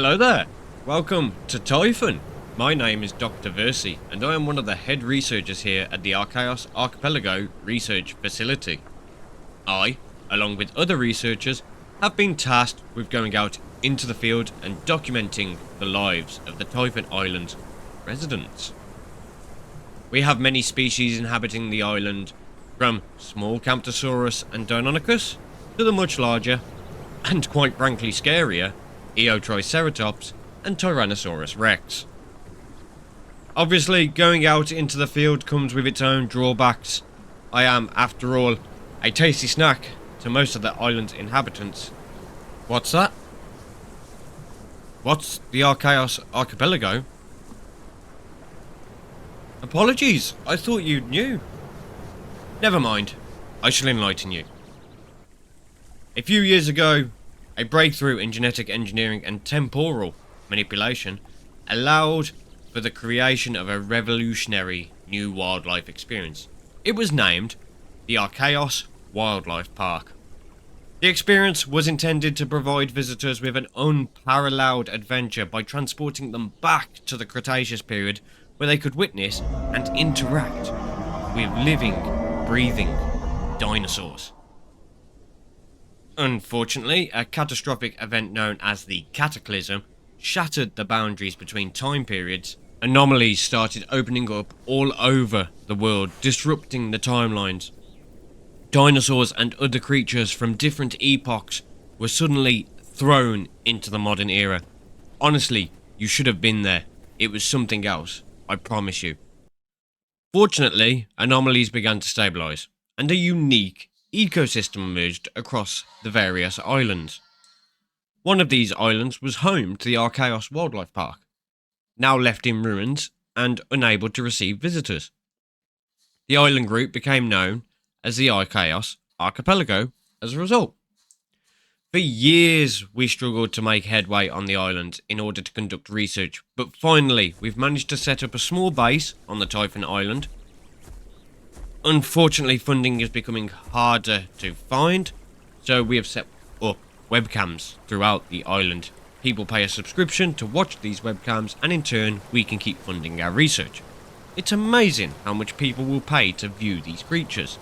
Hello there, welcome to Typhon. My name is Dr. Verci, and I am one of the head researchers here at the Archaios Archipelago Research Facility. I, along with other researchers, have been tasked with going out into the field and documenting the lives of the Typhon Island residents. We have many species inhabiting the island, from small Camptosaurus and Deinonychus to the much larger, and quite frankly scarier, Triceratops and Tyrannosaurus Rex. Obviously, going out into the field comes with its own drawbacks. I am, after all, a tasty snack to most of the island's inhabitants. What's that? What's the Archaios Archipelago? Apologies, I thought you knew. Never mind, I shall enlighten you. A few years ago, a breakthrough in genetic engineering and temporal manipulation allowed for the creation of a revolutionary new wildlife experience. It was named the Archaios Wildlife Park. The experience was intended to provide visitors with an unparalleled adventure by transporting them back to the Cretaceous period, where they could witness and interact with living, breathing dinosaurs. Unfortunately, a catastrophic event known as the Cataclysm shattered the boundaries between time periods. Anomalies started opening up all over the world, disrupting the timelines. Dinosaurs and other creatures from different epochs were suddenly thrown into the modern era. Honestly, you should have been there. It was something else, I promise you. Fortunately, anomalies began to stabilise, and a unique ecosystem emerged across the various islands. One of these islands was home to the Archaios Wildlife Park, now left in ruins and unable to receive visitors. The island group became known as the Archaios Archipelago as a result. For years we struggled to make headway on the island in order to conduct research, but finally we've managed to set up a small base on the Typhon Island. Unfortunately, funding is becoming harder to find, so we have set up webcams throughout the island. People pay a subscription to watch these webcams, and in turn we can keep funding our research. It's amazing how much people will pay to view these creatures.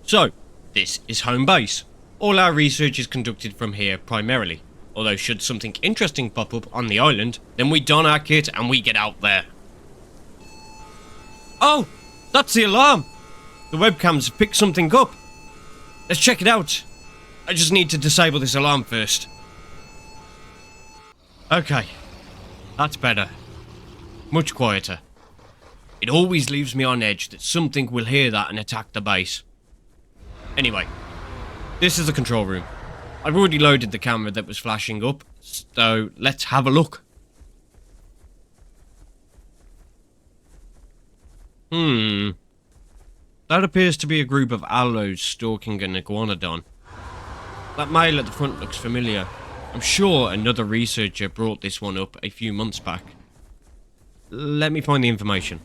So, this is home base. All our research is conducted from here primarily. Although should something interesting pop up on the island, then we don our kit and we get out there. Oh, that's the alarm. The webcams have picked something up. Let's check it out. I just need to disable this alarm first. Okay, that's better. Much quieter. It always leaves me on edge that something will hear that and attack the base. Anyway, this is the control room. I've already loaded the camera that was flashing up, so let's have a look. That appears to be a group of allos stalking an iguanodon. That male at the front looks familiar. I'm sure another researcher brought this one up a few months back. Let me find the information.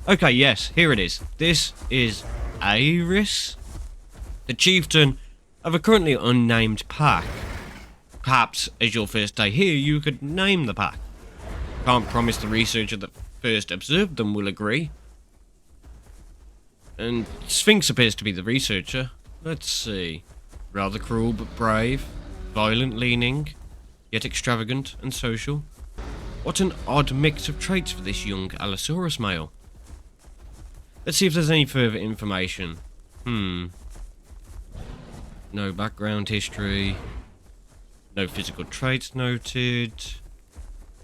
Okay, yes, here it is. This is Aris, the chieftain of a currently unnamed pack. Perhaps, as your first day here, you could name the pack. Can't promise the researcher that first observed them will agree. And Sphinx appears to be the researcher. Let's see. Rather cruel but brave, violent leaning, yet extravagant and social. What an odd mix of traits for this young Allosaurus male. Let's see if there's any further information. No background history. No physical traits noted.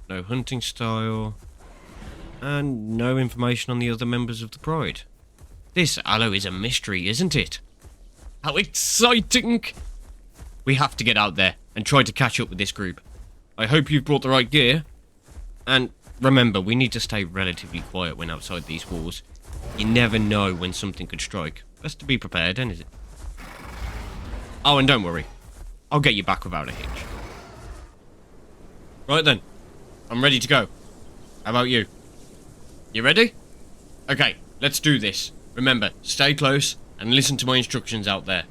No hunting style. And no information on the other members of the Pride. This Allo is a mystery, isn't it? How exciting! We have to get out there and try to catch up with this group. I hope you've brought the right gear. And remember, we need to stay relatively quiet when outside these walls. You never know when something could strike. Best to be prepared, isn't it? Oh, and don't worry. I'll get you back without a hitch. Right then. I'm ready to go. How about you? You ready? Okay, let's do this. Remember, stay close and listen to my instructions out there.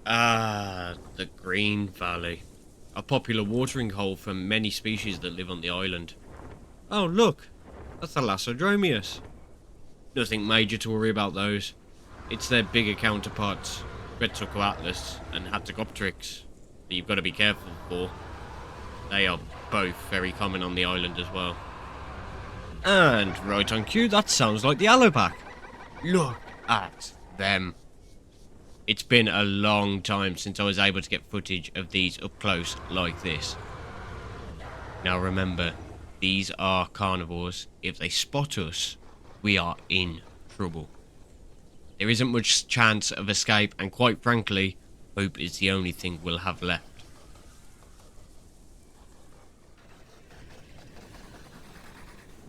Ah, the Green Valley. A popular watering hole for many species that live on the island. Oh, look. That's the Allosaurus. Nothing major to worry about those. It's their bigger counterparts, Vercitorix and Giganotosaurus, that you've got to be careful for. They are both very common on the island as well. And right on cue, that sounds like the Allopack. Look at them. It's been a long time since I was able to get footage of these up close like this. Now remember, these are carnivores. If they spot us, we are in trouble. There isn't much chance of escape, and quite frankly, hope is the only thing we'll have left.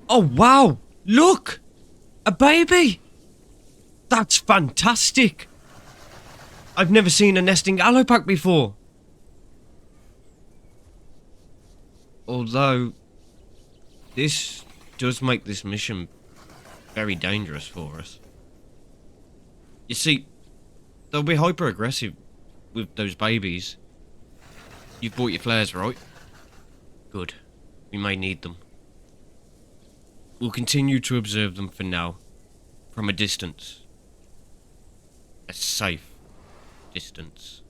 Oh wow! Look! A baby! That's fantastic! I've never seen a nesting Allopack before. Although, this does make this mission very dangerous for us. You see, they'll be hyper aggressive with those babies. You've bought your flares, right? Good. We may need them. We'll continue to observe them for now, from a distance. A safe distance.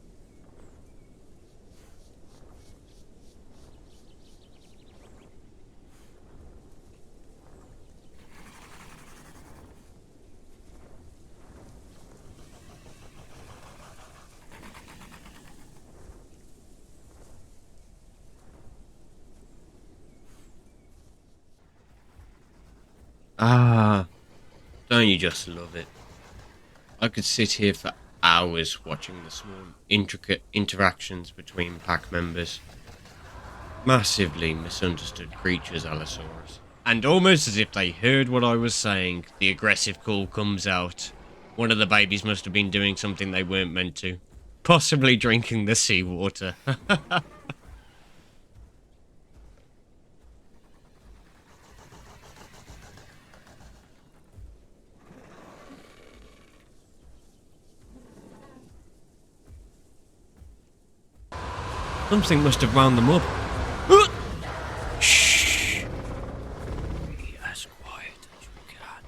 Ah, don't you just love it? I could sit here for hours watching the small, intricate interactions between pack members. Massively misunderstood creatures, Allosaurus. And almost as if they heard what I was saying, the aggressive call comes out. One of the babies must have been doing something they weren't meant to. Possibly drinking the seawater. Something must have wound them up. Shh! Be as quiet as you can.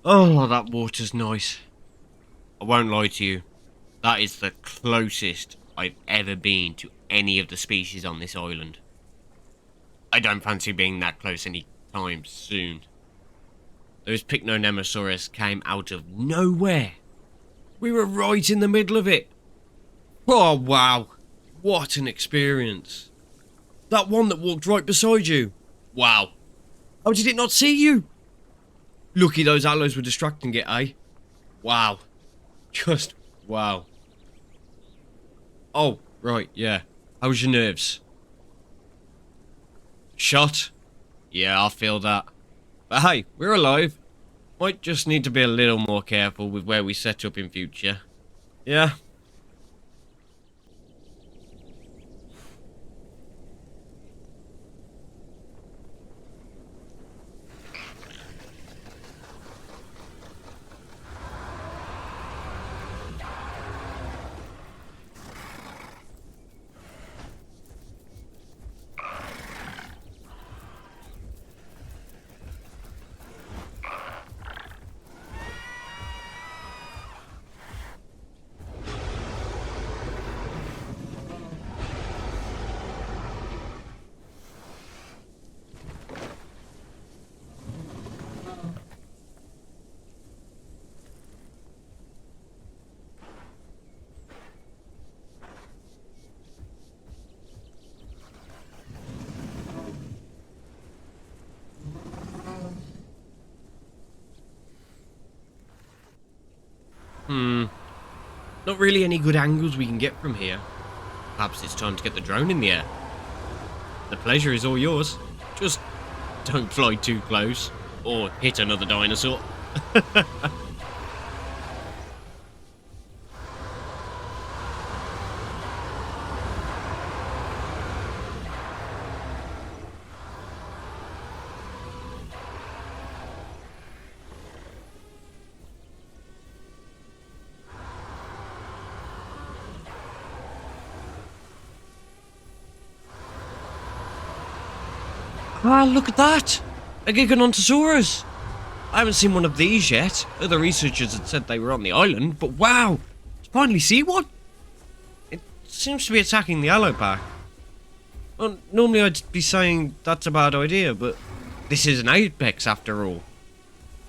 Oh, that water's nice. I won't lie to you. That is the closest I've ever been to any of the species on this island. I don't fancy being that close any time soon. Those Picnonemosaurus came out of nowhere. We were right in the middle of it. Oh wow, what an experience. That one that walked right beside you. Wow. How did it not see you? Lucky those allos were distracting it, eh? Wow. Just wow. Oh, right, yeah. How's your nerves? Shot? Yeah, I feel that. But hey, we're alive. Might just need to be a little more careful with where we set up in future. Yeah. Not really any good angles we can get from here. Perhaps it's time to get the drone in the air. The pleasure is all yours. Just don't fly too close, or hit another dinosaur. Ah, look at that! A Giganotosaurus! I haven't seen one of these yet. Other researchers had said they were on the island, but wow! To finally see one! It seems to be attacking the allo pack. Well, normally I'd be saying that's a bad idea, but this is an apex after all.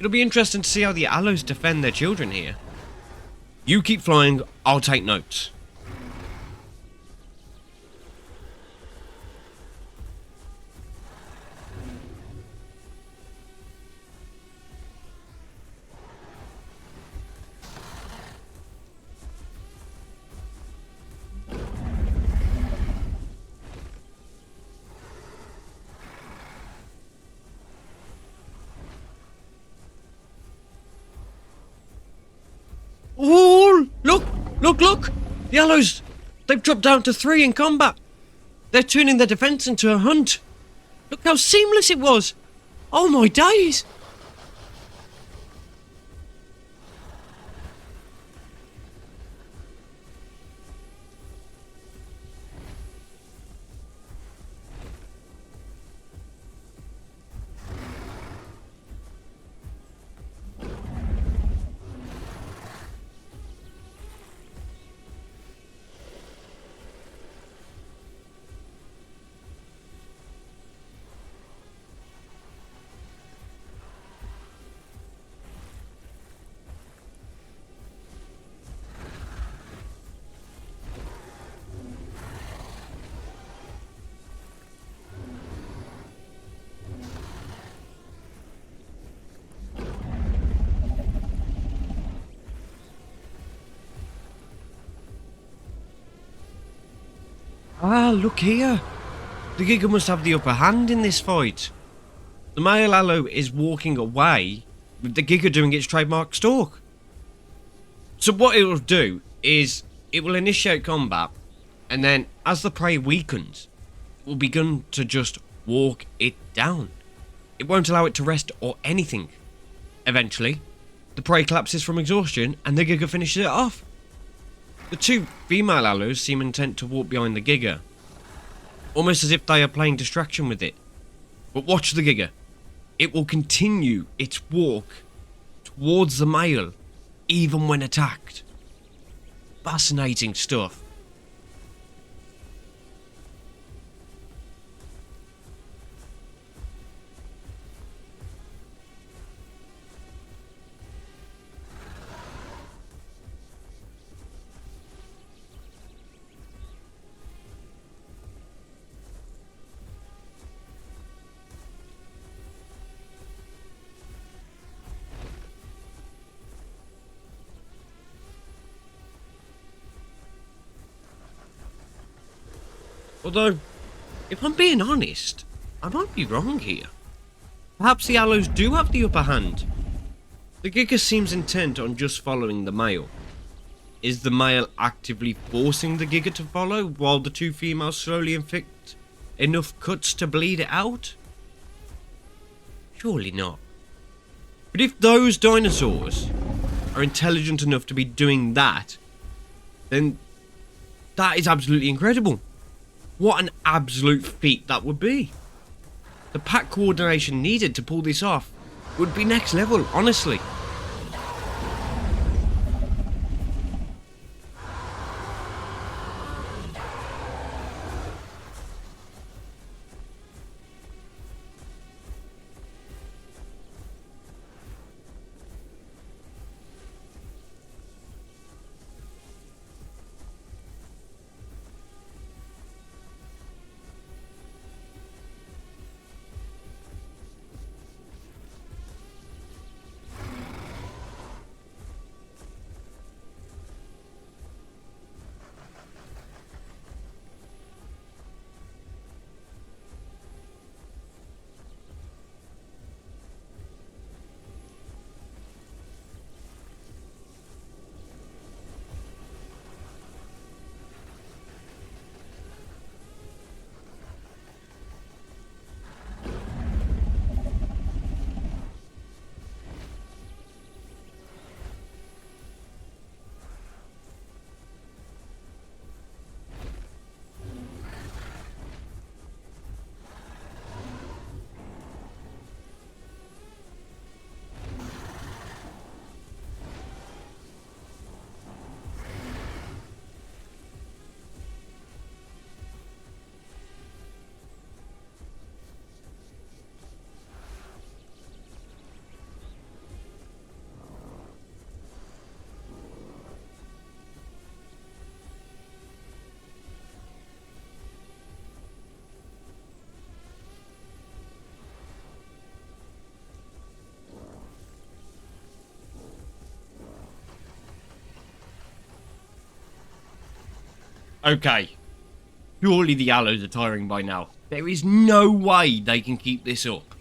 It'll be interesting to see how the allos defend their children here. You keep flying, I'll take notes. Oh, look! Look, look! The allos! They've dropped down to 3 in combat! They're turning their defense into a hunt! Look how seamless it was! Oh my days! Ah, look here. The Giga must have the upper hand in this fight. The male allo is walking away, with the Giga doing its trademark stalk. So what it will do is, it will initiate combat, and then as the prey weakens, it will begin to just walk it down. It won't allow it to rest or anything. Eventually, the prey collapses from exhaustion, and the Giga finishes it off. The two female allos seem intent to walk behind the Giga, almost as if they are playing distraction with it. But watch the Giga. It will continue its walk towards the male, even when attacked. Fascinating stuff. Although, if I'm being honest, I might be wrong here. Perhaps the Allos do have the upper hand. The Giga seems intent on just following the male. Is the male actively forcing the Giga to follow while the two females slowly inflict enough cuts to bleed it out? Surely not. But if those dinosaurs are intelligent enough to be doing that, then that is absolutely incredible. What an absolute feat that would be. The pack coordination needed to pull this off would be next level, honestly. Okay, surely the Allos are tiring by now. There is no way they can keep this up.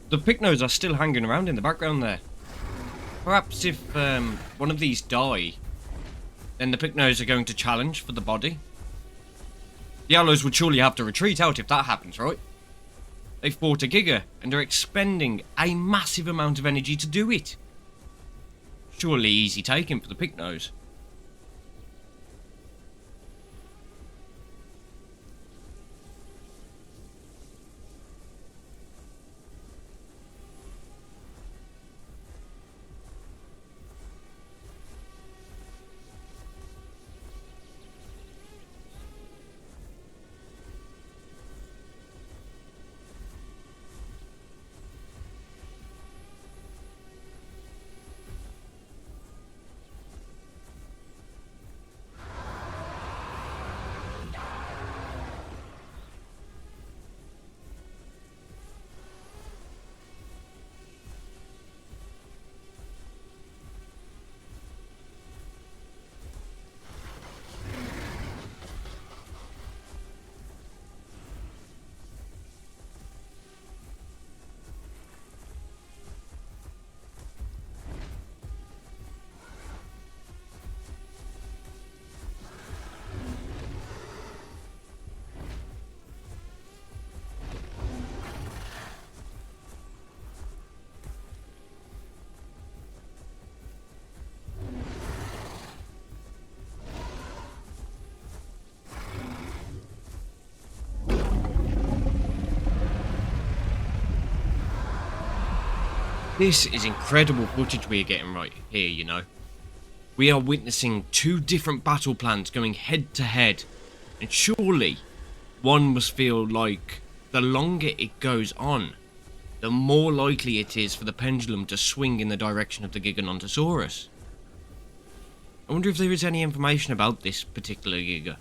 the Pycnos are still hanging around in the background there. Perhaps if one of these die, then the Pycnos are going to challenge for the body. The Allos would surely have to retreat out if that happens, right? They fought a Giga and are expending a massive amount of energy to do it. Surely easy taking for the Pycnos. This is incredible footage we are getting right here, you know. We are witnessing two different battle plans going head to head, and surely one must feel like the longer it goes on, the more likely it is for the pendulum to swing in the direction of the Giganotosaurus. I wonder if there is any information about this particular Giga.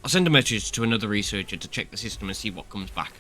I'll send a message to another researcher to check the system and see what comes back.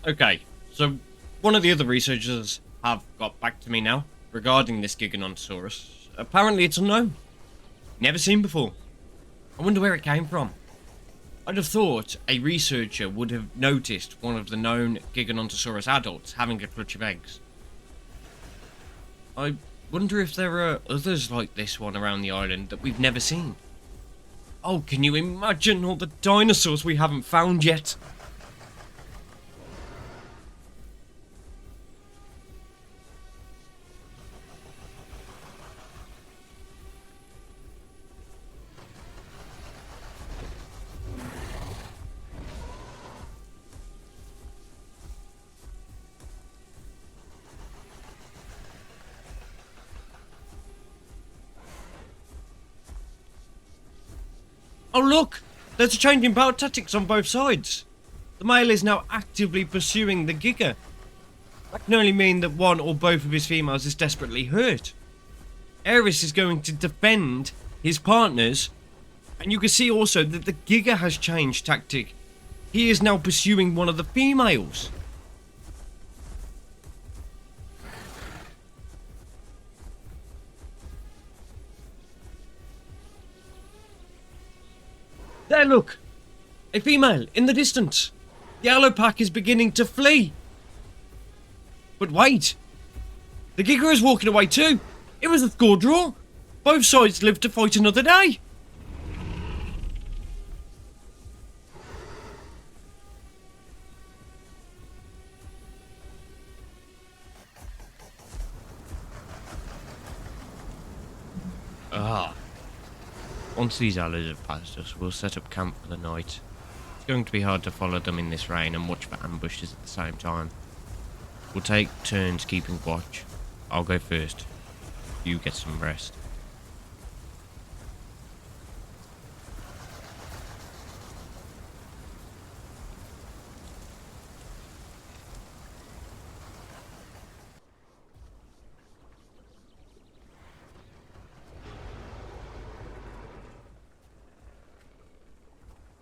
Okay, so one of the other researchers have got back to me now regarding this Giganotosaurus. Apparently it's unknown. Never seen before. I wonder where it came from. I'd have thought a researcher would have noticed one of the known Giganotosaurus adults having a clutch of eggs. I wonder if there are others like this one around the island that we've never seen. Oh, can you imagine all the dinosaurs we haven't found yet? Oh look! There's a change in battle tactics on both sides. The male is now actively pursuing the Giga. That can only mean that one or both of his females is desperately hurt. Ares is going to defend his partners, and you can see also that the Giga has changed tactic. He is now pursuing one of the females. There, look! A female in the distance. The Allo pack is beginning to flee. But wait! The Giga is walking away too. It was a score draw. Both sides live to fight another day. Once these allies have passed us, we'll set up camp for the night. It's going to be hard to follow them in this rain and watch for ambushes at the same time. We'll take turns keeping watch. I'll go first. You get some rest.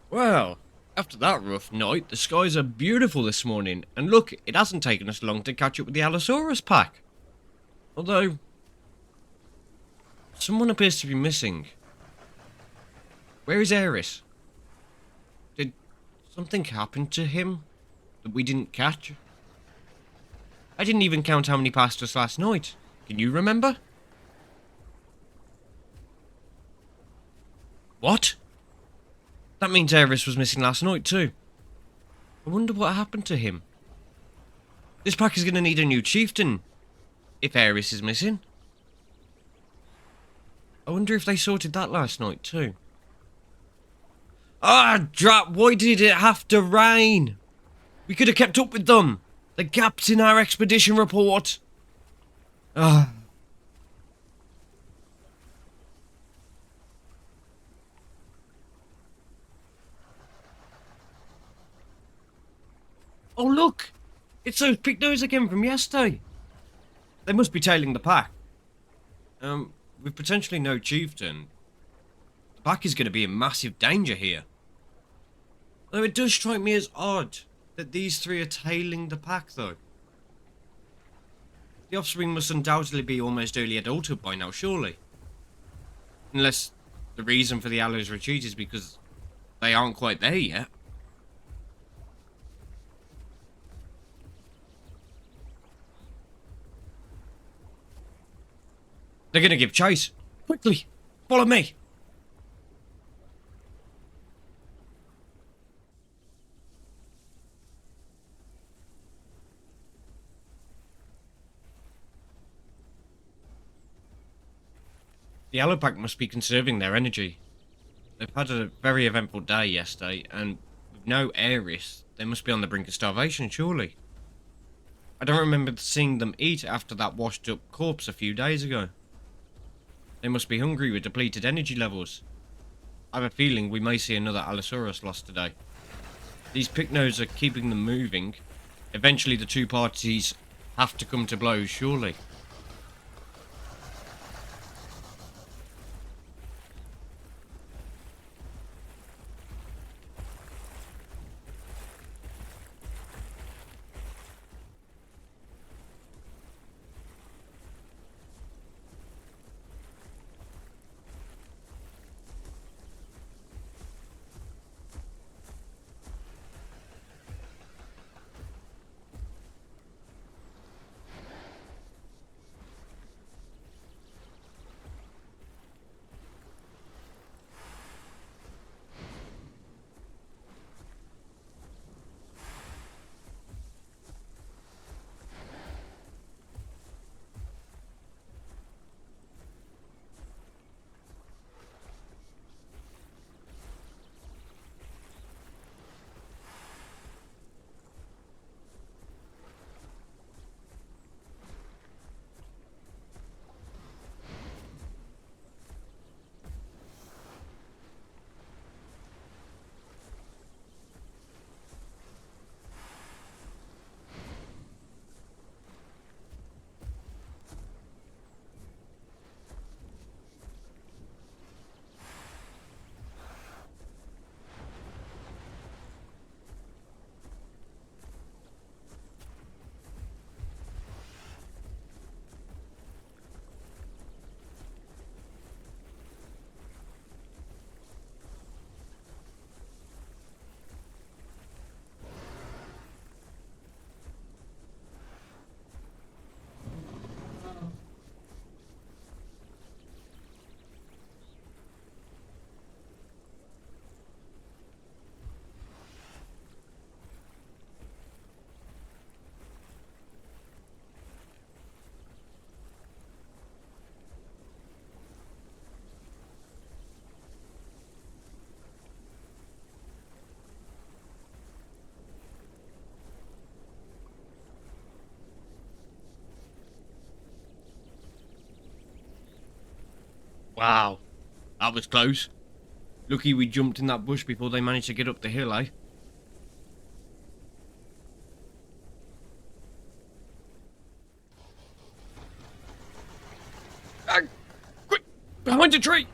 Well, after that rough night, the skies are beautiful this morning, and look, it hasn't taken us long to catch up with the Allosaurus pack. Although, someone appears to be missing. Where is Ares? Did something happen to him that we didn't catch? I didn't even count how many passed us last night. Can you remember? What? That means Ares was missing last night too. I wonder what happened to him. This pack is going to need a new chieftain, if Ares is missing. I wonder if they sorted that last night too. Ah, drat, why did it have to rain? We could have kept up with them. The gaps in our expedition report. Ah. Oh look! It's those pictos again from yesterday. They must be tailing the pack. With potentially no chieftain, the pack is going to be in massive danger here. Though it does strike me as odd that these three are tailing the pack though. The offspring must undoubtedly be almost early adulthood by now, surely. Unless the reason for the Allo's retreat is because they aren't quite there yet. They're gonna give chase. Quickly, follow me. The Allopack must be conserving their energy. They've had a very eventful day yesterday, and with no Ares, they must be on the brink of starvation, surely. I don't remember seeing them eat after that washed up corpse a few days ago. They must be hungry with depleted energy levels. I have a feeling we may see another Allosaurus lost today. These Pycnos are keeping them moving. Eventually the two parties have to come to blows, surely. Wow, that was close. Lucky we jumped in that bush before they managed to get up the hill, eh? Quick! Behind the tree!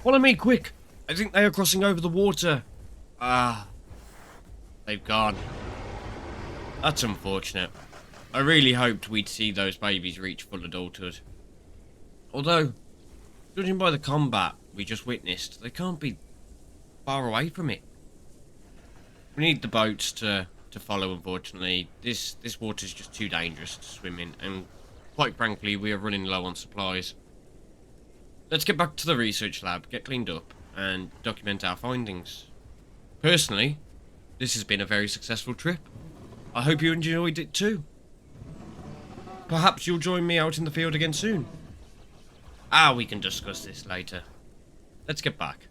Follow me, quick! I think they are crossing over the water. Ah, they've gone. That's unfortunate. I really hoped we'd see those babies reach full adulthood. Although, judging by the combat we just witnessed, they can't be far away from it. We need the boats to follow, unfortunately. This water's just too dangerous to swim in, and quite frankly, we are running low on supplies. Let's get back to the research lab, get cleaned up, and document our findings. Personally, this has been a very successful trip. I hope you enjoyed it too. Perhaps you'll join me out in the field again soon. We can discuss this later. Let's get back.